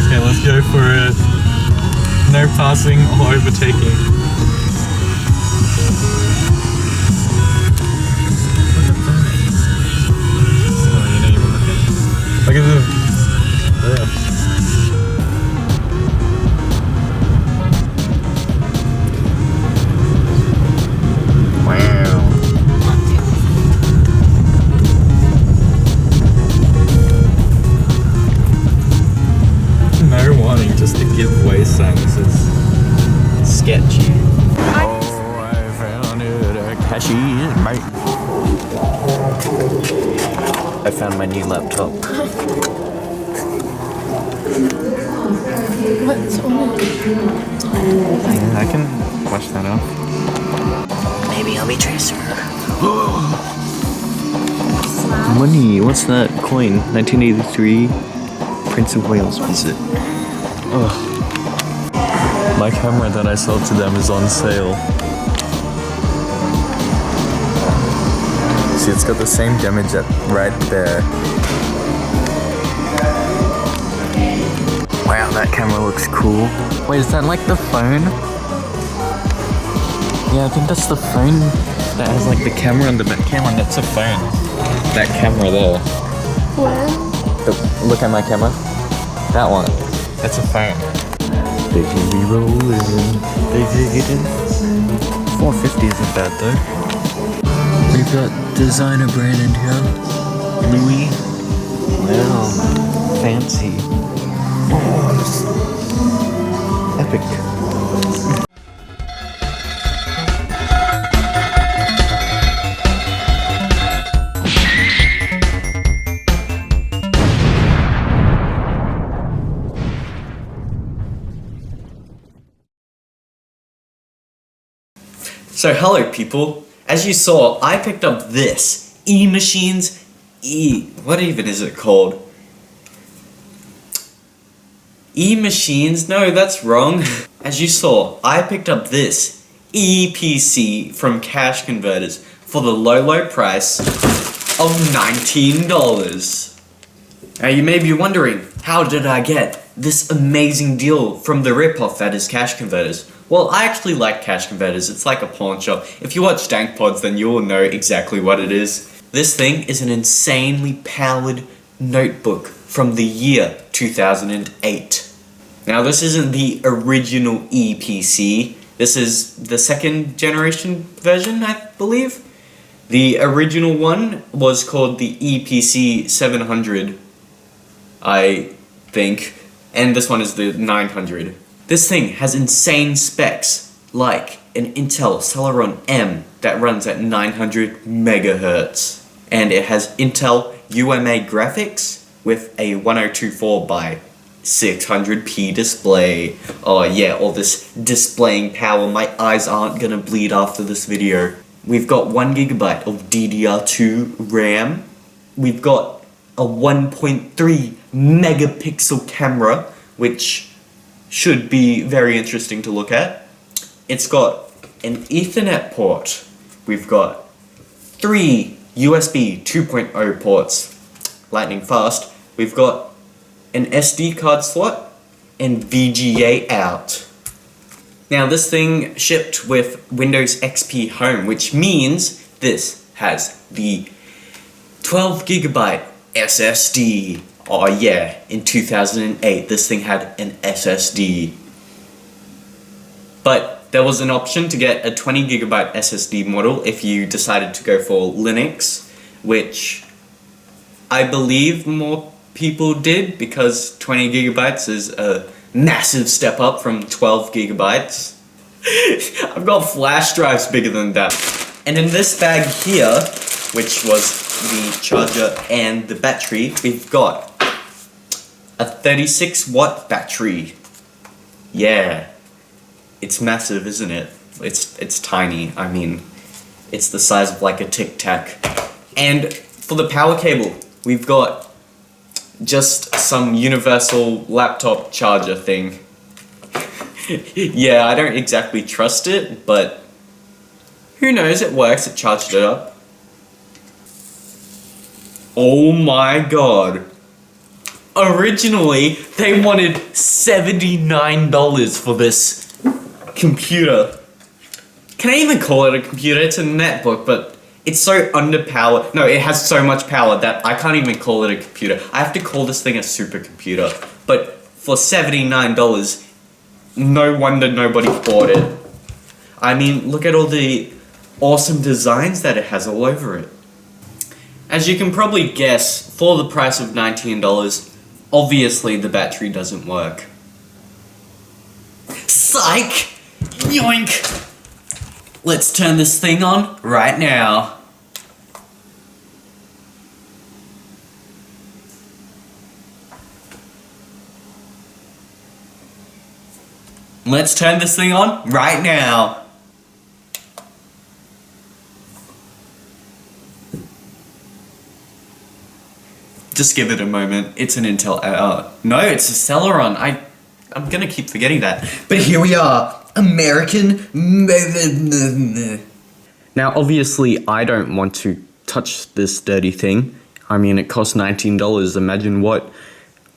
Okay, let's go for it. No passing or overtaking. Look at that. Oh, you know you're looking. Look at the... No warning, just to give way sign. This is sketchy. Oh, I found it a cashier, mate. I found my new laptop. What's on it? Yeah, I can wash that off. Maybe I'll be Tracer. Money, what's that coin? 1983 Prince of Wales visit. Ugh. My camera that I sold to them is on sale. See, it's got the same damage right there. Wow, that camera looks cool. Wait, is that like the phone? Yeah, I think that's the phone that has like the camera on the back. Camera, that's a phone. That camera there. Where? Look at my camera. That one. That's a phone. They can be rolling. They dig it in. 450 isn't bad though. We've got designer brand in here. Louis. Wow. Fancy. Oh, epic. So hello people, as you saw, I picked up this E-Machines what even is it called? E-Machines? No, that's wrong. As you saw, I picked up this EPC from Cash Converters for the low price of $19. Now you may be wondering, how did I get this amazing deal from the ripoff that is Cash Converters? Well, I actually like Cash Converters. It's like a pawn shop. If you watch Dank Pods, then you'll know exactly what it is. This thing is an insanely powered notebook from the year 2008. Now, this isn't the original EPC. This is the second generation version, I believe. The original one was called the EPC 700, I think. And this one is the 900. This thing has insane specs, like an Intel Celeron M that runs at 900 megahertz. And it has Intel UMA graphics with a 1024 by 600p display. Oh yeah, all this displaying power, my eyes aren't gonna bleed after this video. We've got 1GB of DDR2 RAM. We've got a 1.3 megapixel camera, which should be very interesting to look at. It's got an Ethernet port. We've got 3 USB 2.0 ports, lightning fast. We've got an SD card slot and VGA out. Now this thing shipped with Windows XP Home, which means this has the 12GB SSD. Oh yeah, in 2008 this thing had an SSD. But there was an option to get a 20GB SSD model if you decided to go for Linux, which I believe more people did because 20GB is a massive step up from 12GB. I've got flash drives bigger than that. And in this bag here, which was the charger and the battery, we've got a 36-watt battery. Yeah, it's massive, isn't it? It's tiny. I mean, it's the size of like a Tic Tac. And for the power cable, we've got just some universal laptop charger thing. Yeah, I don't exactly trust it, but who knows? It works. It charged it up. Oh my god. Originally, they wanted $79 for this computer. Can I even call it a computer? It's a netbook, but it's so underpowered. No, it has so much power that I can't even call it a computer. I have to call this thing a supercomputer. But for $79, no wonder nobody bought it. I mean, look at all the awesome designs that it has all over it. As you can probably guess, for the price of $19, obviously the battery doesn't work. Psych! Yoink! Let's turn this thing on right now. Let's turn this thing on right now. Just give it a moment. It's an Intel. No, it's a Celeron. I'm gonna keep forgetting that. But here we are, American. Now, obviously, I don't want to touch this dirty thing. I mean, it costs $19. Imagine what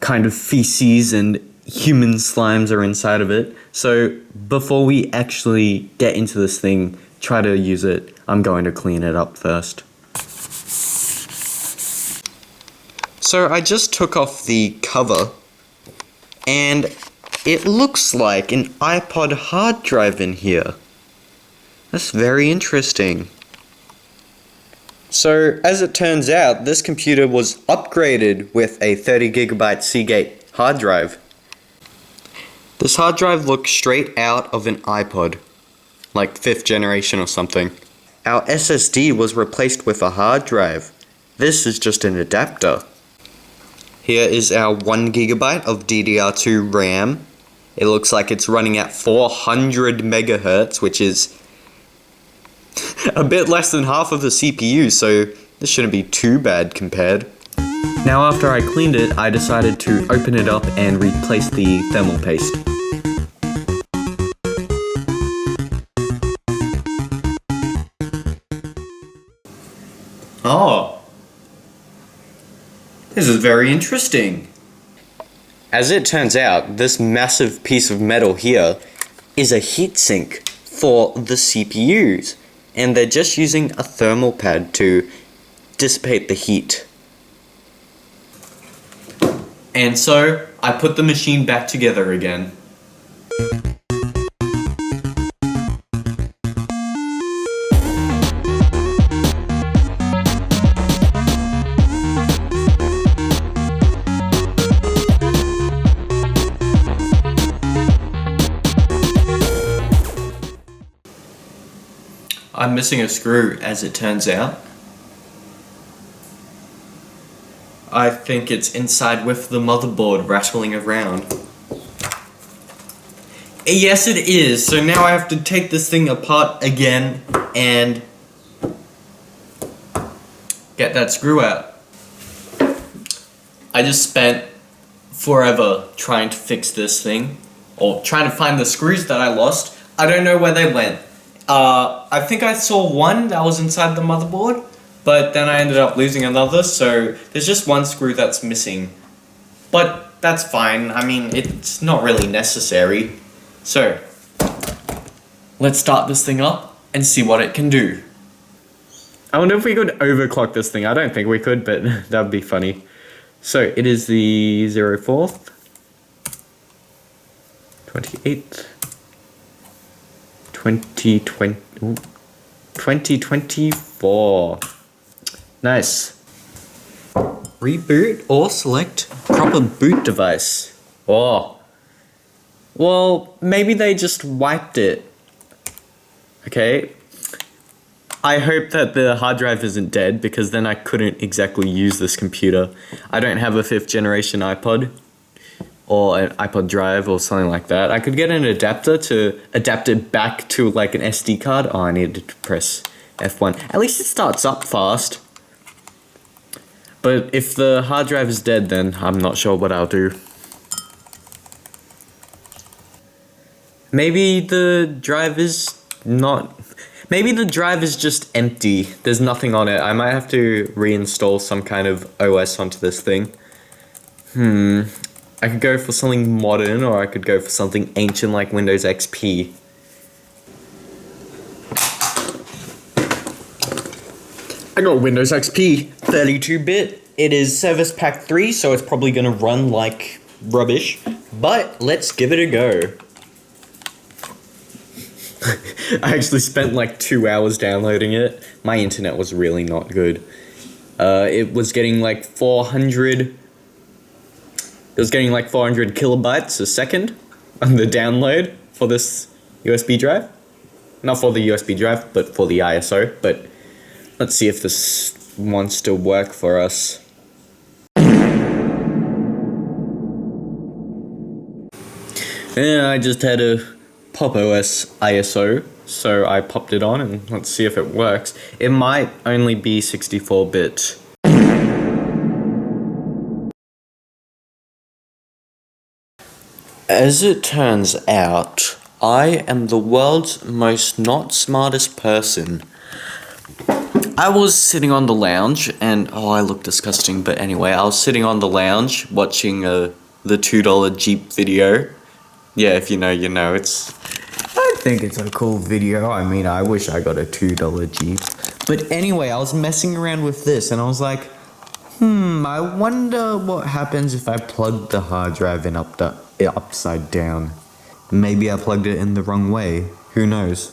kind of feces and human slimes are inside of it. So before we actually get into this thing, try to use it, I'm going to clean it up first. So I just took off the cover, and it looks like an iPod hard drive in here. That's very interesting. So as it turns out, this computer was upgraded with a 30GB Seagate hard drive. This hard drive looks straight out of an iPod, like 5th generation or something. Our SSD was replaced with a hard drive. This is just an adapter. Here is our 1GB of DDR2 RAM. It looks like it's running at 400 megahertz, which is a bit less than half of the CPU, so this shouldn't be too bad compared. Now after I cleaned it, I decided to open it up and replace the thermal paste. Oh. This is very interesting. As it turns out, this massive piece of metal here is a heatsink for the CPUs, and they're just using a thermal pad to dissipate the heat. And so, I put the machine back together again. I'm missing a screw, as it turns out. I think it's inside with the motherboard rattling around. Yes, it is. So now I have to take this thing apart again and get that screw out. I just spent forever trying to fix this thing, or trying to find the screws that I lost. I don't know where they went. I think I saw one that was inside the motherboard, but then I ended up losing another, so there's just one screw that's missing. But that's fine, I mean, it's not really necessary. So, let's start this thing up and see what it can do. I wonder if we could overclock this thing. I don't think we could, but that would be funny. So, it is the 04th, 28th, 2024. Nice. Reboot or select proper boot device. Oh. Well, maybe they just wiped it. Okay. I hope that the hard drive isn't dead, because then I couldn't exactly use this computer. I don't have a 5th generation iPod or an iPod drive or something like that. I could get an adapter to adapt it back to like an SD card. Oh, I needed to press F1. At least it starts up fast. But if the hard drive is dead, then I'm not sure what I'll do. Maybe the drive is not... Maybe the drive is just empty. There's nothing on it. I might have to reinstall some kind of OS onto this thing. I could go for something modern, or I could go for something ancient like Windows XP. I got Windows XP 32-bit. It is Service Pack 3, so it's probably gonna run like rubbish. But let's give it a go. I actually spent like 2 hours downloading it. My internet was really not good. It was getting like 400 kilobytes a second on the download for this USB drive. Not for the USB drive, but for the ISO. But let's see if this wants to work for us. Yeah, I just had a Pop OS ISO, so I popped it on and let's see if it works. It might only be 64-bit. As it turns out, I am the world's most not smartest person. I was sitting on the lounge and, oh, I look disgusting, but anyway, I was sitting on the lounge watching the $2 Jeep video. Yeah, if you know, you know. I think it's a cool video. I mean, I wish I got a $2 Jeep. But anyway, I was messing around with this and I was like, I wonder what happens if I plug the hard drive in upside down. Maybe I plugged it in the wrong way. Who knows?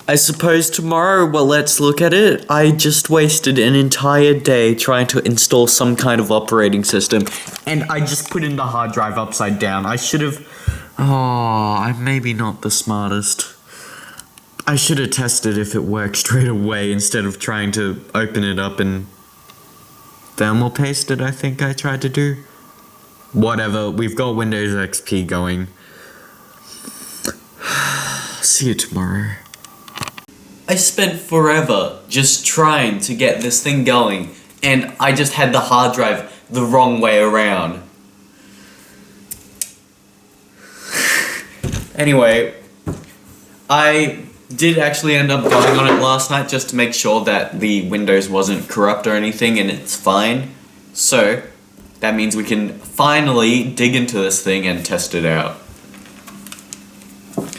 I suppose tomorrow, well, let's look at it. I just wasted an entire day trying to install some kind of operating system, and I just put in the hard drive upside down. I should have... Oh, I'm maybe not the smartest. I should have tested if it worked straight away instead of trying to open it up and thermal paste it, I think I tried to do. Whatever, we've got Windows XP going. See you tomorrow. I spent forever just trying to get this thing going, and I just had the hard drive the wrong way around. Anyway, I did actually end up going on it last night just to make sure that the Windows wasn't corrupt or anything, and it's fine. So, that means we can finally dig into this thing and test it out.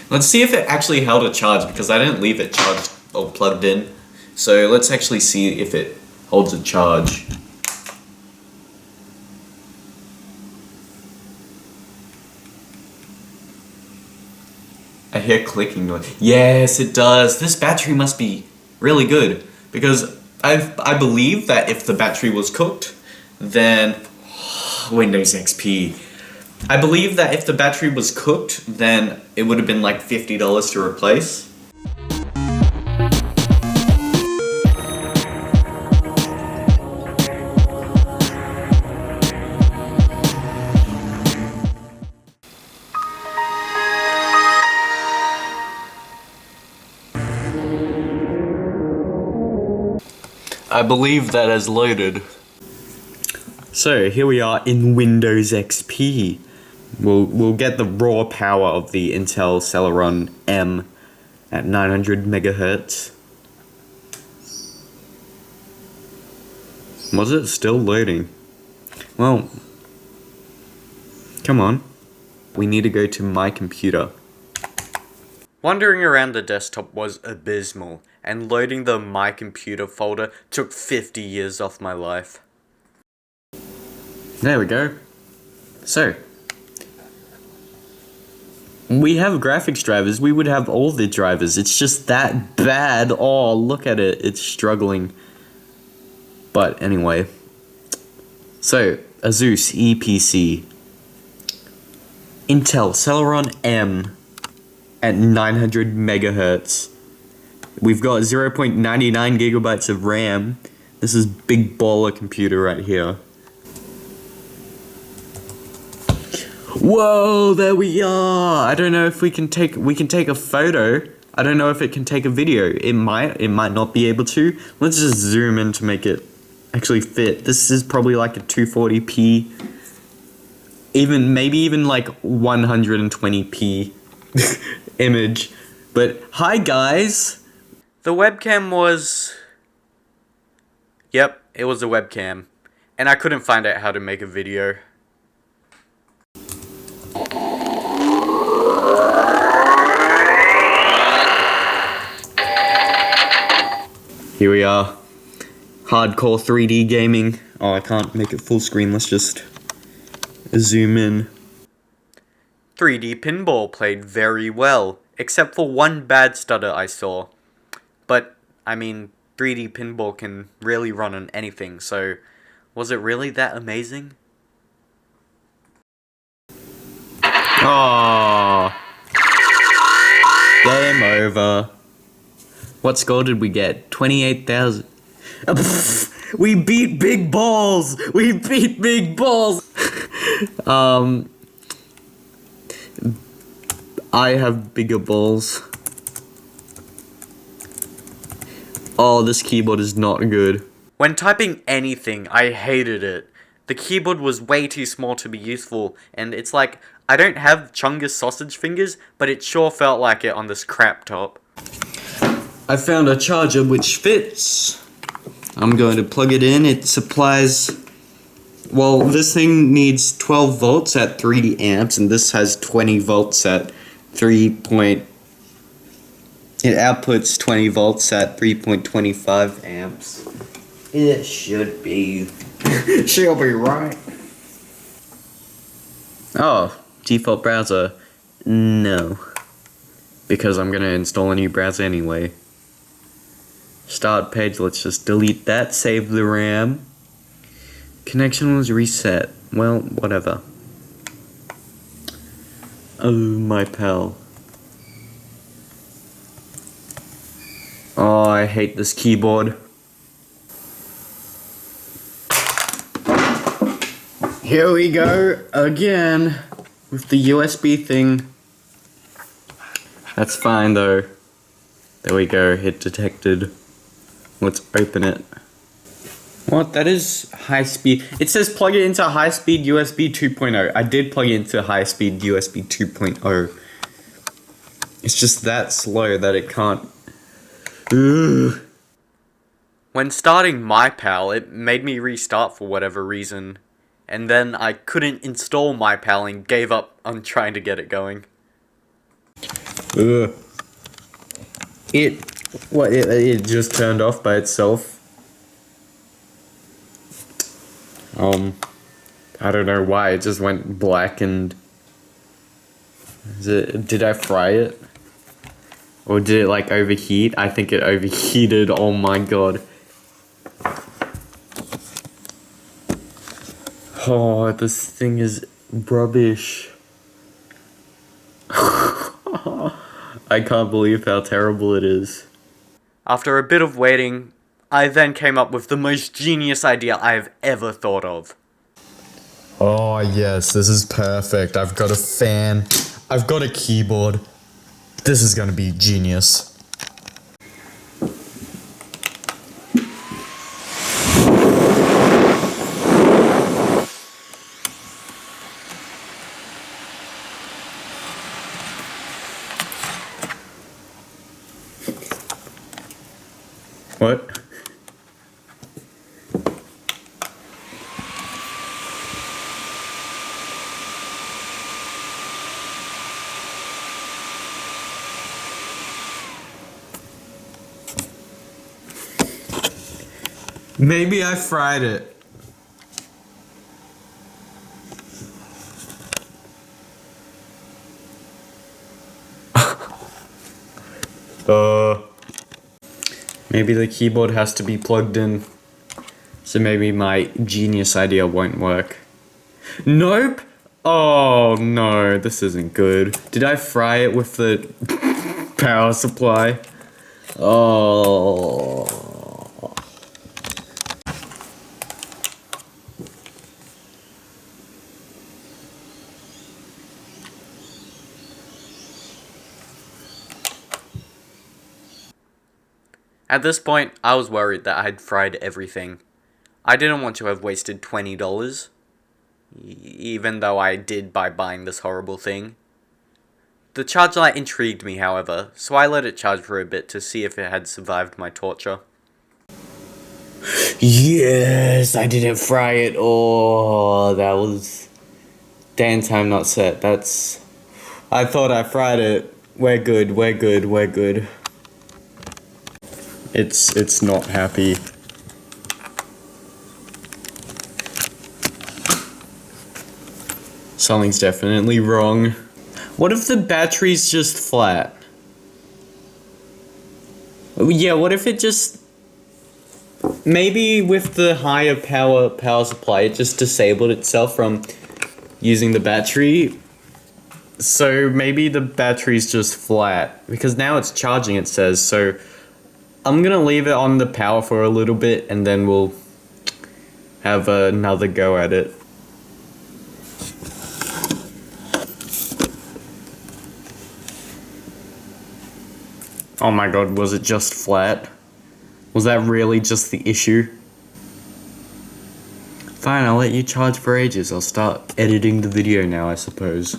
Let's see if it actually held a charge, because I didn't leave it charged or plugged in. So let's actually see if it holds a charge. I hear clicking noise. Yes, it does. This battery must be really good, because I believe that if the battery was cooked, then Windows XP. I believe that if the battery was cooked, then it would have been like $50 to replace. I believe that has loaded. So here we are in Windows XP. We'll get the raw power of the Intel Celeron M at 900 megahertz. Was it still loading? Well, come on. We need to go to my computer. Wandering around the desktop was abysmal, and loading the My Computer folder took 50 years off my life. There we go. So, we have graphics drivers. We would have all the drivers. It's just that bad. Oh, look at it. It's struggling. But anyway. So, Asus EPC. Intel Celeron M at 900 megahertz. We've got 0.99 gigabytes of RAM. This is big baller computer right here. Whoa, there we are. I don't know if we can take a photo. I don't know if it can take a video. It might not be able to. Let's just zoom in to make it actually fit. This is probably like a 240p. Maybe even like 120p image. But hi guys. The webcam was Yep, it was a webcam. And I couldn't find out how to make a video. Here we are. Hardcore 3D gaming. Oh, I can't make it full screen. Let's just zoom in. 3D pinball played very well, except for one bad stutter I saw. But, I mean, 3D pinball can really run on anything, so was it really that amazing? Oh, game over. What score did we get? 28,000. We beat Big Balls! We beat Big Balls! I have bigger balls. Oh, this keyboard is not good. When typing anything, I hated it. The keyboard was way too small to be useful, and it's like, I don't have Chungus sausage fingers, but it sure felt like it on this crap top. I found a charger which fits. I'm going to plug it in. It supplies... Well, this thing needs 12 volts at 3 amps, and this has 20 volts at 3. It outputs 20 volts at 3.25 amps. It should be. She'll be right. Oh, default browser. No. Because I'm gonna install a new browser anyway. Start page, let's just delete that, save the RAM. Connection was reset. Well, whatever. Oh, my pal. Oh, I hate this keyboard. Here we go again with the USB thing. That's fine though. There we go, hit detected. Let's open it. What? That is high speed. It says plug it into high speed USB 2.0. I did plug it into high speed USB 2.0. It's just that slow that it can't. Ugh. When starting MyPal, it made me restart for whatever reason. And then I couldn't install MyPal and gave up on trying to get it going. Ugh. It just turned off by itself. I don't know why, it just went black and... Did I fry it? Or did it like overheat? I think it overheated, oh my god. Oh, this thing is rubbish. I can't believe how terrible it is. After a bit of waiting, I then came up with the most genius idea I have ever thought of. Oh yes, this is perfect. I've got a fan. I've got a keyboard. This is gonna be genius. What? Maybe I fried it. Maybe the keyboard has to be plugged in. So maybe my genius idea won't work. Nope! Oh no, this isn't good. Did I fry it with the power supply? Oh. At this point, I was worried that I had fried everything. I didn't want to have wasted $20, even though I did by buying this horrible thing. The charge light intrigued me, however, so I let it charge for a bit to see if it had survived my torture. Yes, I didn't fry it. Oh, that was Dan time not set. That's. I thought I fried it. We're good. We're good. We're good. It's not happy. Something's definitely wrong. What if the battery's just flat? Yeah, what if it just... Maybe with the higher power supply, it just disabled itself from using the battery. So maybe the battery's just flat. Because now it's charging, it says. So I'm gonna leave it on the power for a little bit and then we'll have another go at it. Oh my god, was it just flat? Was that really just the issue? Fine, I'll let you charge for ages. I'll start editing the video now, I suppose.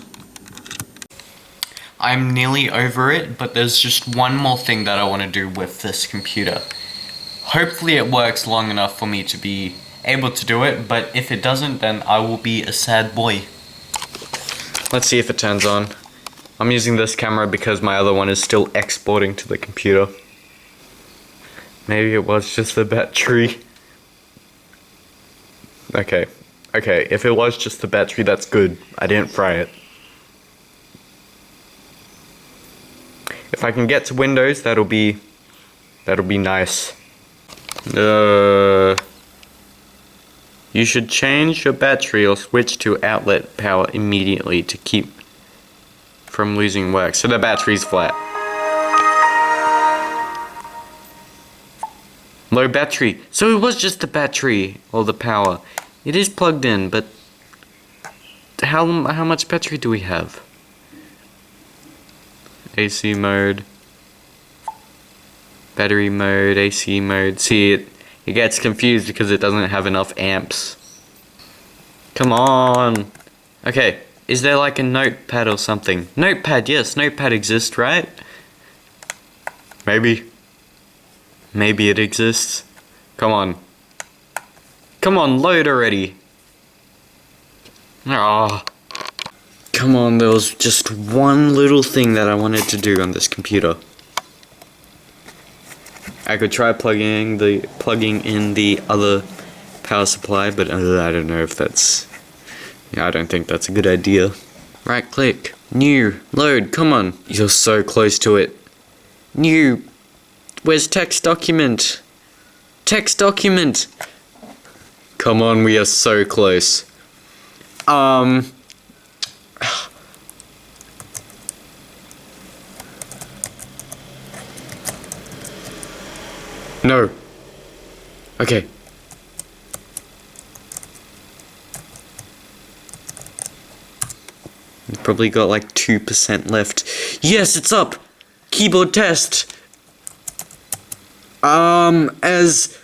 I'm nearly over it, but there's just one more thing that I want to do with this computer. Hopefully it works long enough for me to be able to do it, but if it doesn't, then I will be a sad boy. Let's see if it turns on. I'm using this camera because my other one is still exporting to the computer. Maybe it was just the battery. Okay, if it was just the battery, that's good. I didn't fry it. If I can get to Windows, that'll be nice. You should change your battery or switch to outlet power immediately to keep from losing work. So the battery's flat. Low battery. So it was just the battery or the power. It is plugged in, but how much battery do we have? AC mode. Battery mode, AC mode. See, it gets confused because it doesn't have enough amps. Come on. Okay, is there like a notepad or something? Notepad, yes, notepad exists, right? Maybe. Maybe it exists. Come on. Come on, load already. Ah. Come on, there was just one little thing that I wanted to do on this computer. I could try plugging in the other power supply, but I don't know if that's... Yeah, I don't think that's a good idea. Right click. New. Load. Come on. You're so close to it. New. Where's text document? Text document. Come on, we are so close. No. Okay. We've probably got like 2% left. Yes, it's up! Keyboard test! As...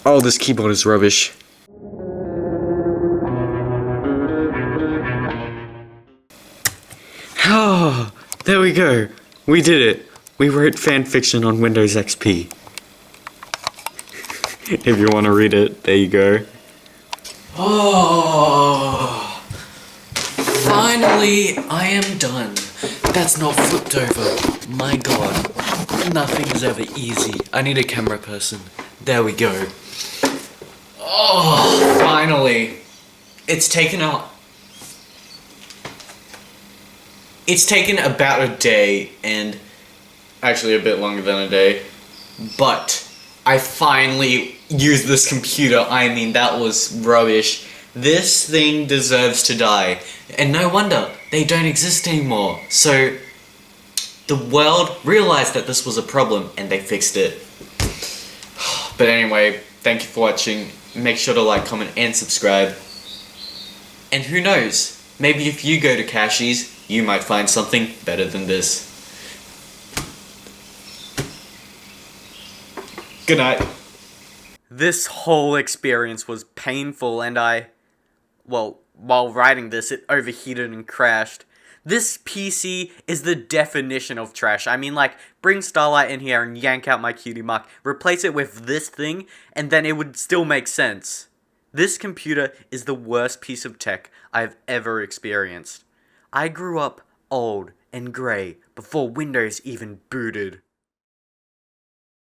Oh, this keyboard is rubbish. Oh, there we go. We did it. We wrote fanfiction on Windows XP. If you want to read it, there you go. Oh, finally, I am done. That's not flipped over. My god, nothing is ever easy. I need a camera person. There we go. Oh, finally. It's taken about a day, and actually a bit longer than a day, but I finally used this computer. I mean, that was rubbish. This thing deserves to die, and no wonder they don't exist anymore. So the world realized that this was a problem and they fixed it. But anyway, thank you for watching. Make sure to like, comment, and subscribe. And who knows, maybe if you go to Cashies, you might find something better than this. Good night. This whole experience was painful, and well, while writing this, it overheated and crashed. This PC is the definition of trash. I mean, like, bring Starlight in here and yank out my cutie mark, replace it with this thing, and then it would still make sense. This computer is the worst piece of tech I've ever experienced. I grew up old and grey before Windows even booted.